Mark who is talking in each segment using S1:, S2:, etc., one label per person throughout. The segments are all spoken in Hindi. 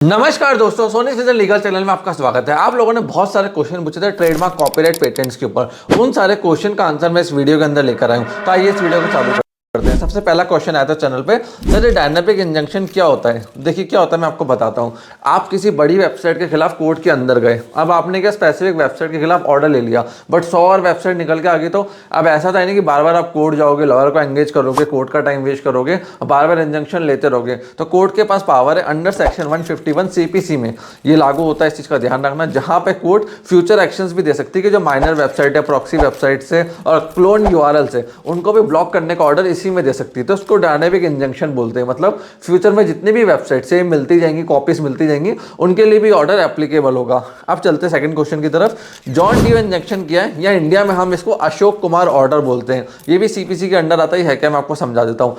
S1: नमस्कार दोस्तों, सोनी सीजन लीगल चैनल में आपका स्वागत है। आप लोगों ने बहुत सारे क्वेश्चन पूछे थे ट्रेडमार्क, कॉपीराइट, पेटेंट्स के ऊपर। उन सारे क्वेश्चन का आंसर मैं इस वीडियो के अंदर लेकर आया हूं। तो आइए इस वीडियो को चालू करते हैं। सबसे पहला क्वेश्चन आया था चैनल पे, सर ये डायनामिक इंजंक्शन क्या होता है? देखिए क्या होता है, मैं आपको बताता हूँ। आप किसी बड़ी वेबसाइट के खिलाफ कोर्ट के अंदर गए, अब आपने क्या स्पेसिफिक वेबसाइट के खिलाफ ऑर्डर ले लिया, बट 100 और वेबसाइट निकल के आ गई। तो अब ऐसा था नहीं कि बार बार आप कोर्ट जाओगे, लॉयर को एंगेज करोगे, कोर्ट का टाइम वेस्ट करोगे, बार बार इंजंक्शन लेते रहोगे। तो कोर्ट के पास पावर है अंडर सेक्शन 151 सीपीसी में ये लागू होता है। इस चीज का ध्यान रखना, जहां पे कोर्ट फ्यूचर एक्शंस भी दे सकती है कि जो माइनर वेबसाइट है, प्रॉक्सी वेबसाइट से और क्लोन यूआरएल से, उनको भी ब्लॉक करने का ऑर्डर इसी में दे सकती है। तो उसको डायनामिक इंजंक्शन बोलते हैं। मतलब फ्यूचर में जितनी भी वेबसाइट से मिलती जाएंगी, कॉपीज मिलती जाएंगी, उनके लिए भी ऑर्डर एप्लीकेबल होगा। अब चलते हैं सेकंड क्वेश्चन की तरफ। जॉन डीव इंजंक्शन क्या है, या इंडिया में हम इसको अशोक कुमार ऑर्डर बोलते हैं। ये भी सीपीसी के अंडर आता ही है क्या, मैं आपको समझा देता हूँ।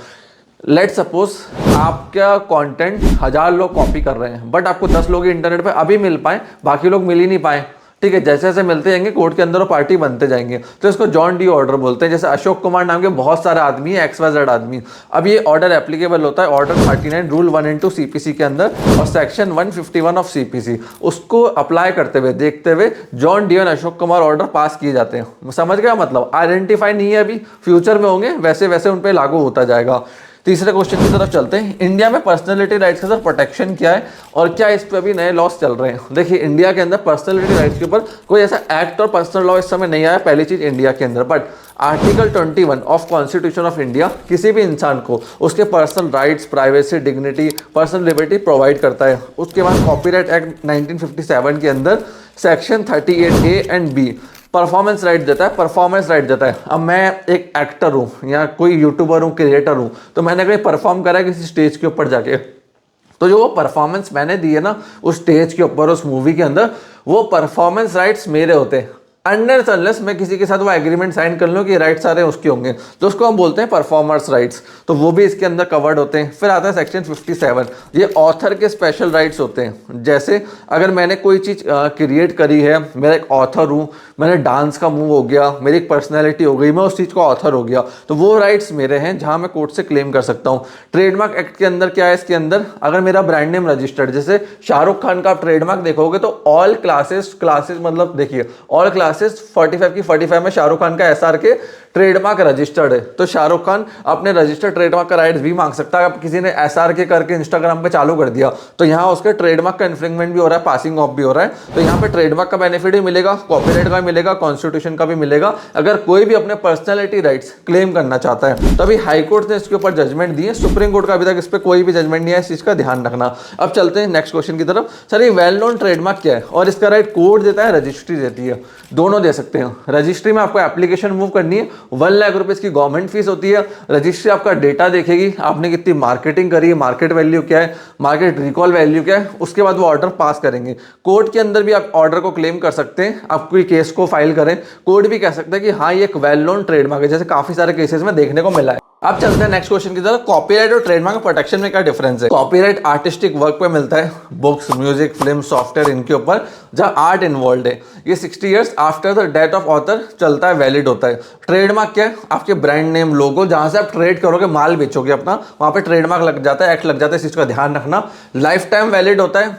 S1: लेट सपोज आपका कंटेंट 1000 लोग कॉपी कर रहे हैं, बट आपको 10 लोग इंटरनेट पे अभी मिल पाए, बाकी लोग मिल ही नहीं पाए। ठीक है, जैसे जैसे मिलते जाएंगे कोर्ट के अंदर वो पार्टी बनते जाएंगे, तो इसको जॉन डी ऑर्डर बोलते हैं। जैसे अशोक कुमार नाम के बहुत सारे आदमी है, XYZ आदमी। अब ये ऑर्डर एप्लीकेबल होता है ऑर्डर 39 रूल 1 सीपीसी के अंदर और सेक्शन 151 ऑफ सीपीसी, उसको अप्लाई करते हुए देखते हुए जॉन डी और अशोक कुमार ऑर्डर पास किए जाते हैं। समझ गया? मतलब आइडेंटिफाई नहीं है अभी, फ्यूचर में होंगे, वैसे वैसे उन पर लागू होता जाएगा। तीसरे क्वेश्चन की तरफ चलते हैं। इंडिया में पर्सनैलिटी राइट्स का सर प्रोटेक्शन क्या है और क्या इस पे अभी नए लॉस चल रहे हैं? देखिए इंडिया के अंदर पर्सनैलिटी राइट्स के ऊपर कोई ऐसा एक्ट और पर्सनल लॉ इस समय नहीं आया, पहली चीज इंडिया के अंदर। But article 21 of constitution of India किसी भी इंसान को उसके personal rights, privacy, dignity, personal liberty provide करता है। उसके बाद कॉपीराइट एक्ट 1957 के अंदर section 38A and B performance right देता है। परफॉर्मेंस राइट देता है। अब मैं एक एक्टर हूँ या कोई यूट्यूबर हूँ, क्रिएटर हूँ, तो मैंने कहीं परफॉर्म करा है किसी स्टेज के ऊपर जाके, तो जो वो परफॉर्मेंस मैंने दी है ना उस स्टेज के ऊपर, उस मूवी के अंदर, वो परफॉर्मेंस राइट्स मेरे होते हैं। अनलेस अनलेस मैं किसी के साथ वो एग्रीमेंट साइन कर लूँ कि राइट्स सारे उसके होंगे, तो उसको हम बोलते हैं परफॉर्मर्स राइट्स। तो वो भी इसके अंदर कवर्ड होते हैं। फिर आता है सेक्शन 57, ये ऑथर के स्पेशल राइट्स होते हैं। जैसे अगर मैंने कोई चीज़ क्रिएट करी है, मेरा एक ऑथर हूँ, मैंने डांस का मूव हो गया, मेरी एक पर्सनैलिटी हो गई, मैं उस चीज़ का ऑथर हो गया, तो वो राइट्स मेरे हैं, जहाँ मैं कोर्ट से क्लेम कर सकता हूँ। ट्रेडमार्क एक्ट के अंदर क्या है, इसके अंदर अगर मेरा ब्रांड नेम रजिस्टर्ड, जैसे शाहरुख खान का आप ट्रेडमार्क देखोगे तो ऑल क्लासेस मतलब देखिए ऑल क्लासेस 45 की 45 में शाहरुख खान का SR के ट्रेडमार्क रजिस्टर्ड है, तो शाहरुख खान अपने रजिस्टर्ड ट्रेडमार्क का राइट्स भी मांग सकता है। अब किसी ने SR के करके इंस्टाग्राम पे चालू कर दिया, तो यहाँ उसके ट्रेडमार्क का इन्फ्रिंगमेंट भी हो रहा है, पासिंग ऑफ भी हो रहा है। तो यहाँ पे ट्रेडमार्क का बेनिफिट भी मिलेगा, कॉपीराइट का मिलेगा, कॉन्स्टिट्यूशन का भी मिलेगा। अगर कोई भी अपने पर्सनैलिटी राइट्स क्लेम करना चाहता है, तो अभी हाई कोर्ट ने इसके ऊपर जजमेंट दी है, सुप्रीम कोर्ट का अभी तक इस पर कोई भी जजमेंट नहीं है, इस चीज का ध्यान रखना। अब चलते हैं नेक्स्ट क्वेश्चन की तरफ। सर ये वेल नोन ट्रेडमार्क क्या है और इसका राइट कोर्ट देता है, रजिस्ट्री देती है? दोनों दे सकते हैं। रजिस्ट्री में आपको एप्लीकेशन मूव करनी है, 1 लाख रुपए की गवर्नमेंट फीस होती है। रजिस्ट्री आपका डेटा देखेगी, आपने कितनी मार्केटिंग करी है, मार्केट वैल्यू क्या है, मार्केट रिकॉल वैल्यू क्या है, उसके बाद वो ऑर्डर पास करेंगे। कोर्ट के अंदर भी आप ऑर्डर को क्लेम कर सकते हैं। आप कोई केस को फाइल करें, कोर्ट भी कह सकता है कि हाँ ये एक वेल नोन ट्रेडमार्क है, जैसे काफी सारे केसेस में देखने को मिला है। अब चलते हैं नेक्स्ट क्वेश्चन की तरफ। कॉपीराइट और ट्रेडमार्क प्रोटेक्शन में क्या डिफरेंस है? कॉपीराइट आर्टिस्टिक वर्क पे मिलता है, बुक्स, म्यूजिक, फिल्म, सॉफ्टवेयर, इनके ऊपर जहाँ आर्ट इन्वॉल्व है। ये 60 years after the death of author चलता है, वैलिड होता है। ट्रेडमार्क क्या है? आपके ब्रांड नेम, लोगो, जहां से आप ट्रेड करोगे, माल बेचोगे अपना, वहां पे ट्रेडमार्क लग जाता है, एक्ट लग जाता है। इस चीज का ध्यान रखना। लाइफ टाइम वैलिड होता है,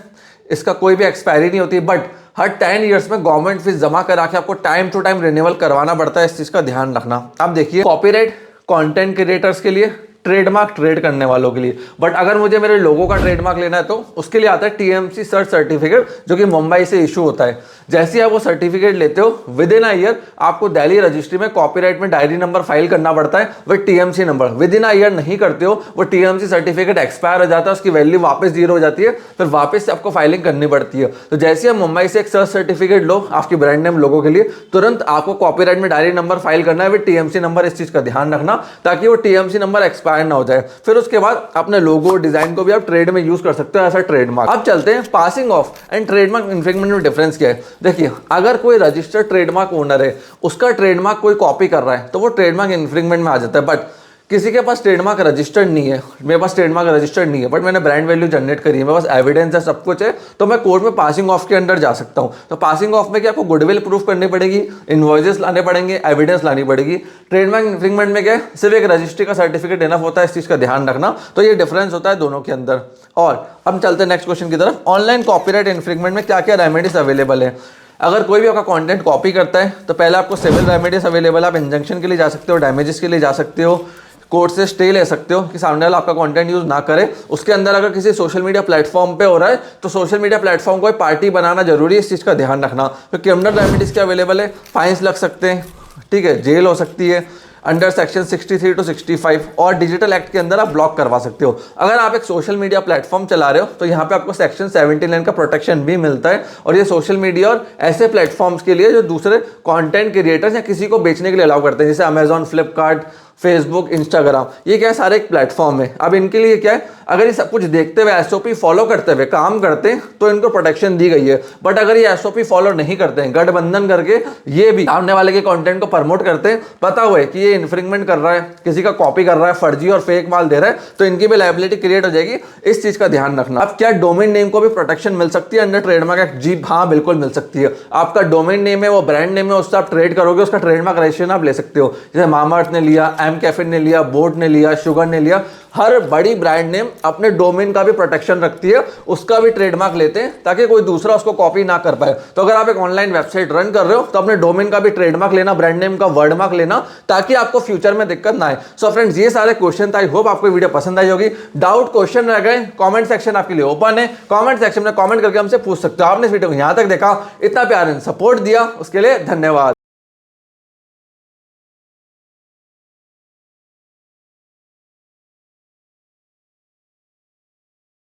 S1: इसका कोई भी एक्सपायरी नहीं होती, बट हर 10 ईयर्स में गवर्नमेंट फीस जमा करा के आपको टाइम टू टाइम रिन्यूअल करवाना पड़ता है। इस चीज का ध्यान रखना। अब देखिए कॉपीराइट कंटेंट क्रिएटर्स के लिए, ट्रेडमार्क ट्रेड करने वालों के लिए, बट अगर मुझे मेरे लोगों का ट्रेडमार्क लेना है तो उसके लिए आता है TMC सर्च सर्टिफिकेट, जो कि मुंबई से इशू होता है। जैसे ही आप वो सर्टिफिकेट लेते हो, विद इन अ ईयर आपको दिल्ली रजिस्ट्री में कॉपीराइट में डायरी नंबर फाइल करना पड़ता है with TMC number. With in a year नहीं करते हो, वो TMC सर्टिफिकेट एक्सपायर हो जाता है, उसकी वैल्यू वापस 0 हो जाती है, फिर वापस से आपको फाइलिंग करनी पड़ती है। तो जैसे आप मुंबई से एक सर्च सर्टिफिकेट लो आपकी ब्रांड नेम लोगों के लिए, तुरंत आपको कॉपीराइट में डायरी नंबर फाइल करना है विद TMC नंबर। इस चीज का ध्यान रखना ताकि वो TMC नंबर एक्सपायर ना हो जाए। फिर उसके बाद अपने लोगो, डिजाइन को भी आप ट्रेड में यूज कर सकते हो एज अ ट्रेडमार्क। अब चलते हैं पासिंग ऑफ एंड ट्रेडमार्क इन्फ्रिंगमेंट में डिफरेंस क्या है। देखिए अगर कोई रजिस्टर्ड ट्रेडमार्क ओनर है, उसका ट्रेडमार्क कोई कॉपी कर रहा है, तो वो ट्रेडमार्क इन्फ्रिंगमेंट में आ जाता है। बट किसी के पास ट्रेडमार्क रजिस्टर्ड नहीं है, मेरे पास ट्रेडमार्क रजिस्टर्ड नहीं है, बट मैंने ब्रांड वैल्यू जनरेट करी है, मेरे पास एविडेंस है, सब कुछ है, तो मैं कोर्ट में पासिंग ऑफ के अंडर जा सकता हूं। तो पासिंग ऑफ में क्या आपको गुडविल प्रूफ करनी पड़ेगी, इनवॉइसेस लाने पड़ेंगे, एविडेंस लानी पड़ेगी। ट्रेडमार्क इन्फ्रिंगमेंट में क्या है, सिर्फ एक रजिस्ट्री का सर्टिफिकेट इनफ होता है। इस चीज का ध्यान रखना। तो ये डिफरेंस होता है दोनों के अंदर। और अब चलते हैं नेक्स्ट क्वेश्चन की तरफ। ऑनलाइन कॉपीराइट इन्फ्रिंगमेंट में क्या क्या रेमेडीज अवेलेबल है? अगर कोई भी आपका कंटेंट कॉपी करता है तो पहले आपको सिविल रेमेडीज अवेलेबल है, आप इंजंक्शन के लिए जा सकते हो, डैमेजेस के लिए जा सकते हो, कोर्ट से स्टे ले सकते हो कि सामने वाला आपका कंटेंट यूज ना करे। उसके अंदर अगर किसी सोशल मीडिया प्लेटफॉर्म पे हो रहा है तो सोशल मीडिया प्लेटफॉर्म को पार्टी बनाना जरूरी है, इस चीज़ का ध्यान रखना। तो क्रिमिनल रेमेडीज क्या अवेलेबल है? फाइन्स लग सकते हैं, ठीक है, जेल हो सकती है अंडर सेक्शन 63 to 65, और डिजिटल एक्ट के अंदर आप ब्लॉक करवा सकते हो। अगर आप एक सोशल मीडिया प्लेटफॉर्म चला रहे हो तो यहाँ पे आपको सेक्शन 79 का प्रोटेक्शन भी मिलता है, और ये सोशल मीडिया और ऐसे प्लेटफॉर्म्स के लिए जो दूसरे कंटेंट क्रिएटर्स या किसी को बेचने के लिए अलाउ करते हैं, जैसे अमेजॉन, फ्लिपकार्ट, फेसबुक, इंस्टाग्राम, ये क्या है, सारे एक प्लेटफॉर्म है। अब इनके लिए क्या है, अगर ये सब कुछ देखते हुए एसओपी फॉलो करते हुए काम करते हैं तो इनको प्रोटेक्शन दी गई है। बट अगर ये एसओपी फॉलो नहीं करते हैं, गठबंधन करके ये भी सामने वाले के कंटेंट को प्रमोट करते हैं, पता हुआ है कि ये इन्फ्रिंगमेंट कर रहा है, किसी का कॉपी कर रहा है, फर्जी और फेक माल दे रहा है, तो इनकी भी लायबिलिटी क्रिएट हो जाएगी। इस चीज का ध्यान रखना। अब क्या डोमेन नेम को भी प्रोटेक्शन मिल सकती है अंडर ट्रेडमार्क एक्ट? जी हाँ, बिल्कुल मिल सकती है। आपका डोमेन नेम है, वो ब्रांड नेम है, उससे आप ट्रेड करोगे, उसका ट्रेडमार्क रजिस्ट्रेशन आप ले सकते हो। जैसे मामाअर्थ ने लिया, एम कैफे ने लिया, बोट ने लिया, शुगर ने लिया, हर बड़ी ब्रांड नेम अपने डोमेन का भी प्रोटेक्शन रखती है, उसका भी ट्रेडमार्क लेते हैं ताकि कोई दूसरा उसको कॉपी ना कर पाए। तो अगर आप एक ऑनलाइन वेबसाइट रन कर रहे हो तो अपने डोमेन का भी ट्रेडमार्क लेना, ब्रांड नेम का वर्ड मार्क लेना, ताकि आपको फ्यूचर में दिक्कत ना आए। सो फ्रेंड्स, ये सारे क्वेश्चन, आई होप आपको वीडियो पसंद आई होगी। डाउट क्वेश्चन रह गए, कमेंट सेक्शन आपके लिए ओपन है, कमेंट सेक्शन में कमेंट करके हमसे पूछ सकते हो। आपने इस वीडियो को यहां तक देखा, इतना प्यार एंड सपोर्ट दिया, उसके लिए धन्यवाद।